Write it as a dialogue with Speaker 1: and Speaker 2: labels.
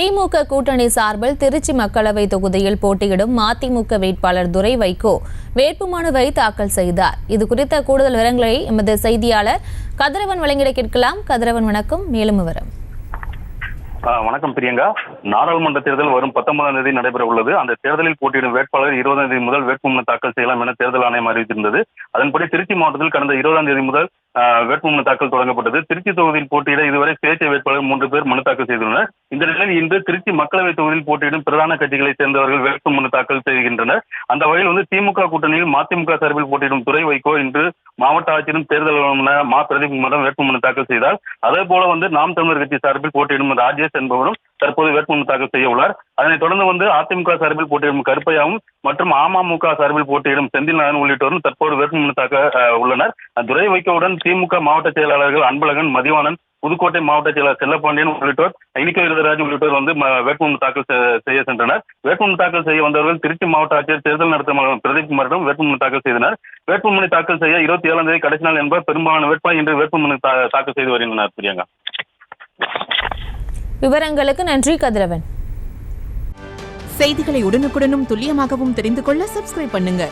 Speaker 1: திமுக கூட்டணி சார்பில் திருச்சி மக்களவை தொகுதியில் போட்டியிடும் மதிமுக வேட்பாளர் துரை வைகோ வேட்புமனுவை தாக்கல் செய்தார். இது குறித்த கூடுதல் விவரங்களை எமது செய்தியாளர் கதிரவன் வழங்கிட கேட்கலாம். கதிரவன், வணக்கம். மேலும் விவரம்.
Speaker 2: வணக்கம் பிரியங்கா. நாடாளுமன்ற தேர்தல் வரும் 19ஆம் தேதி நடைபெற உள்ளது. அந்த தேர்தலில் போட்டியிடும் வேட்பாளர் 20ஆம் தேதி முதல் வேட்புமனு தாக்கல் செய்யலாம் என தேர்தல் ஆணையம் அறிவித்திருந்தது. அதன்படி திருச்சி மாவட்டத்தில் கடந்த 20ஆம் தேதி முதல் வேட்புமனு தாக்கல் தொடங்கப்பட்டது. திருச்சி தொகுதியில் போட்டியிட இதுவரை சுயேட்சை வேட்பாளர் 3 பேர் மனு தாக்கல் செய்துள்ளனர். இந்த நிலையில் இன்று திருச்சி மக்களவை தொகுதியில் போட்டியிடும் பிரதான கட்சிகளை சேர்ந்தவர்கள் வேட்புமனு தாக்கல் செய்கின்றனர். அந்த வகையில் திமுக கூட்டணியில் மதிமுக சார்பில் போட்டியிடும் துரை வைகோ இன்று மாவட்ட ஆட்சியரும் தேர்தல் மா பிரதீப் வேட்புமனு தாக்கல் செய்தார். அதே போல நாம் தமிழர் கட்சி சார்பில் போட்டியிடும் ராஜேஷ் என்பவரும் தற்போது வேட்புமனு தாக்கல் செய்ய உள்ளார். அதனைத் தொடர்ந்து அதிமுக சார்பில் போட்டியிடும் கருப்பையாவும் மற்றும் அமமுக சார்பில் போட்டியிடும் செந்தில்நாதன் உள்ளிட்டோரும் தற்போது வேட்புமனு தாக்க உள்ளனர். துரை வைகோவுடன் திமுக மாவட்ட செயலாளர்கள் அன்பழகன், மதிவாணன், புதுக்கோட்டை மாவட்ட செயலாளர் செல்லப்பாண்டியன் உள்ளிட்டோர், இனிக்கோ இருதராஜ் உள்ளிட்டோர் வேட்புமனு தாக்கல் செய்ய சென்றனர். வேட்புமனு தாக்கல் செய்ய வந்தவர்கள் திருச்சி மாவட்ட ஆட்சியர் தேர்தல் நடத்தும் பிரதீப் குமாரிடம் வேட்புமனு தாக்கல் செய்தனர். வேட்புமனு தாக்கல் செய்ய 27ஆம் தேதி கடைசி நாள் என்பவர் பெரும்பாலான வேட்பாளர் இன்று வேட்புமனு தாக்கல் செய்து வருகின்றனர். பிரியங்கா,
Speaker 1: விவரங்களுக்கு நன்றி கதிரவன்.
Speaker 3: செய்திகளை உடனுக்குடனும் துல்லியமாகவும் தெரிந்து கொள்ள சப்ஸ்கிரைப் பண்ணுங்க.